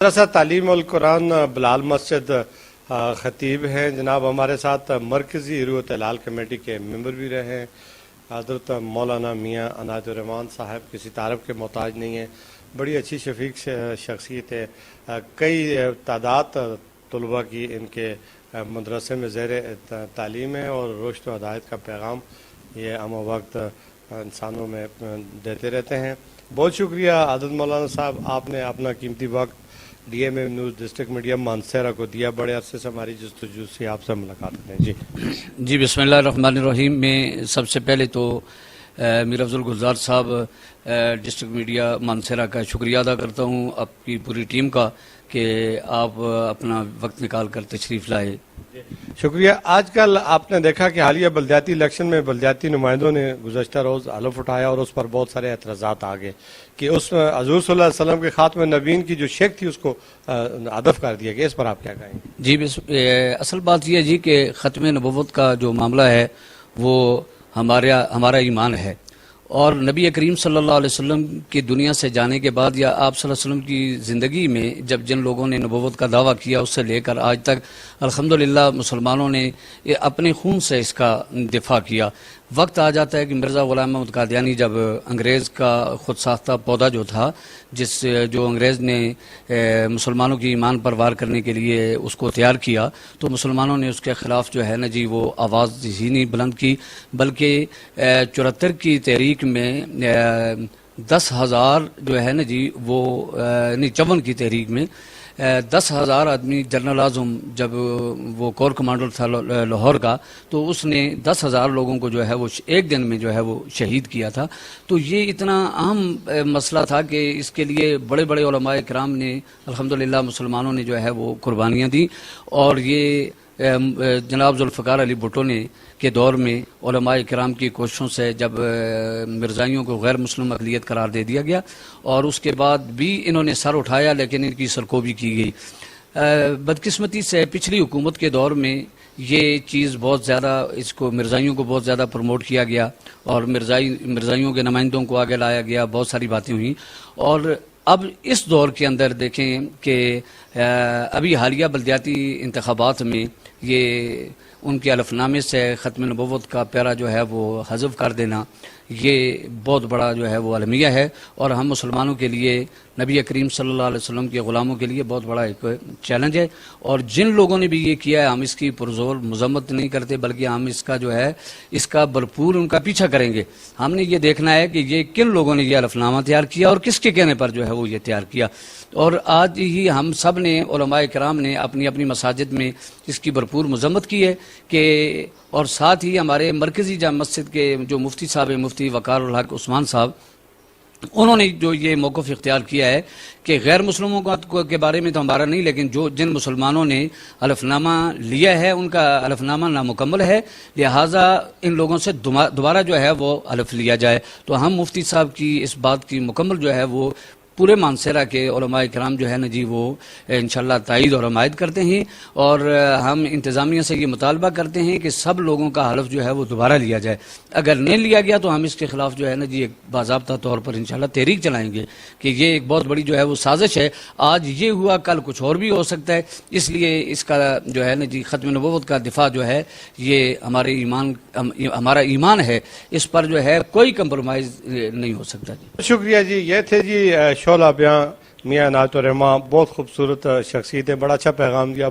مدرسہ تعلیم القرآن بلال مسجد خطیب ہیں جناب ہمارے ساتھ مرکزی روح ہلال کمیٹی کے ممبر بھی رہے ہیں حضرت مولانا میاں عنایت الرحمان صاحب کسی تعارف کے محتاج نہیں ہیں، بڑی اچھی شفیق شخصیت ہے، کئی تعداد طلباء کی ان کے مدرسے میں زیر تعلیم ہے اور رشد و ہدایت کا پیغام یہ ہم وقت انسانوں میں دیتے رہتے ہیں۔ بہت شکریہ حضرت مولانا صاحب، آپ نے اپنا قیمتی وقت D M M news district media Mansehra کو دیا، بڑے عرصے سے ہماری جستجو سے آپ سے ملاقات کریں۔ جی بسم اللہ الرحمن الرحیم۔ میں سب سے پہلے تو میر افضل گلزار صاحب ڈسٹرکٹ میڈیا مانسہرہ کا شکریہ ادا کرتا ہوں، آپ کی پوری ٹیم کا، کہ آپ اپنا وقت نکال کر تشریف لائے۔ شکریہ۔ آج کل آپ نے دیکھا کہ حالیہ بلدیاتی الیکشن میں بلدیاتی نمائندوں نے گزشتہ روز حلف اٹھایا اور اس پر بہت سارے اعتراضات آ گئے کہ اس حضور صلی اللہ علیہ وسلم کے خاتم نبیین کی جو شیخ تھی اس کو حذف کر دیا گیا، اس پر آپ کیا کہیں گے؟ جی اصل بات یہ ہے جی کہ ختم نبوت کا جو معاملہ ہے وہ ہمارا ایمان ہے، اور نبی کریم صلی اللہ علیہ وسلم کی دنیا سے جانے کے بعد یا آپ صلی اللہ علیہ وسلم کی زندگی میں جب جن لوگوں نے نبوت کا دعویٰ کیا اس سے لے کر آج تک الحمدللہ مسلمانوں نے اپنے خون سے اس کا دفاع کیا۔ وقت آ جاتا ہے کہ مرزا غلام محمد قادیانی جب انگریز کا خود ساختہ پودا جو تھا، جو انگریز نے مسلمانوں کی ایمان پر وار کرنے کے لیے اس کو تیار کیا، تو مسلمانوں نے اس کے خلاف جو ہے نا جی وہ آواز ہی نہیں بلند کی، بلکہ 74 کی تحریک میں 10,000 جو ہے نا جی وہ 54 کی تحریک میں 10,000 آدمی، جنرل اعظم جب وہ کور کمانڈر تھا لاہور کا، تو اس نے 10,000 لوگوں کو جو ہے وہ ایک دن میں جو ہے وہ شہید کیا تھا۔ تو یہ اتنا اہم مسئلہ تھا کہ اس کے لیے بڑے بڑے علماء کرام نے الحمدللہ مسلمانوں نے جو ہے وہ قربانیاں دیں، اور یہ جناب ذوالفقار علی بھٹو نے کے دور میں علماء کرام کی کوششوں سے جب مرزائیوں کو غیر مسلم اقلیت قرار دے دیا گیا، اور اس کے بعد بھی انہوں نے سر اٹھایا لیکن ان کی سرکوبی کی گئی۔ بدقسمتی سے پچھلی حکومت کے دور میں یہ چیز بہت زیادہ، اس کو مرزائیوں کو بہت زیادہ پروموٹ کیا گیا اور مرزائیوں کے نمائندوں کو آگے لایا گیا، بہت ساری باتیں ہوئیں۔ اور اب اس دور کے اندر دیکھیں کہ ابھی حالیہ بلدیاتی انتخابات میں یہ ان کے حلف نامے سے ختم نبوت کا پیرا جو ہے وہ حذف کر دینا، یہ بہت بڑا جو ہے وہ المیہ ہے، اور ہم مسلمانوں کے لیے، نبی کریم صلی اللہ علیہ وسلم کے غلاموں کے لیے بہت بڑا ایک چیلنج ہے۔ اور جن لوگوں نے بھی یہ کیا ہے ہم اس کی پرزور مذمت نہیں کرتے، بلکہ ہم اس کا جو ہے اس کا بھرپور ان کا پیچھا کریں گے۔ ہم نے یہ دیکھنا ہے کہ یہ کن لوگوں نے یہ حلف نامہ تیار کیا اور کس کے کہنے پر جو ہے وہ یہ تیار کیا۔ اور آج ہی ہم سب نے، علماء کرام نے اپنی اپنی مساجد میں اس کی بھرپور مذمت کی ہے کہ، اور ساتھ ہی ہمارے مرکزی جامع مسجد کے جو مفتی صاحب ہیں، مفتی وقار الحق عثمان صاحب، انہوں نے جو یہ موقف اختیار کیا ہے کہ غیر مسلموں کے بارے میں تو ہمارا نہیں، لیکن جن مسلمانوں نے حلف نامہ لیا ہے ان کا حلف نامہ نامکمل ہے، لہٰذا ان لوگوں سے دوبارہ جو ہے وہ حلف لیا جائے۔ تو ہم مفتی صاحب کی اس بات کی مکمل جو ہے وہ پورے مانسہرہ کے علماء کرام جو ہے نا جی وہ انشاءاللہ تائید اور حمایت کرتے ہیں، اور ہم انتظامیہ سے یہ مطالبہ کرتے ہیں کہ سب لوگوں کا حلف جو ہے وہ دوبارہ لیا جائے۔ اگر نہیں لیا گیا تو ہم اس کے خلاف جو ہے نا جی ایک باضابطہ طور پر انشاءاللہ تحریک چلائیں گے کہ یہ ایک بہت بڑی جو ہے وہ سازش ہے، آج یہ ہوا کل کچھ اور بھی ہو سکتا ہے، اس لیے اس کا جو ہے نا جی ختم نبوت کا دفاع جو ہے یہ ہمارا ایمان ہے، اس پر جو ہے کوئی کمپرومائز نہیں ہو سکتا۔ شکریہ جی، یہ تھے جی شعلہ بیاں میاں عنایت الرحمان، بہت خوبصورت شخصیت ہے، بڑا اچھا پیغام دیا۔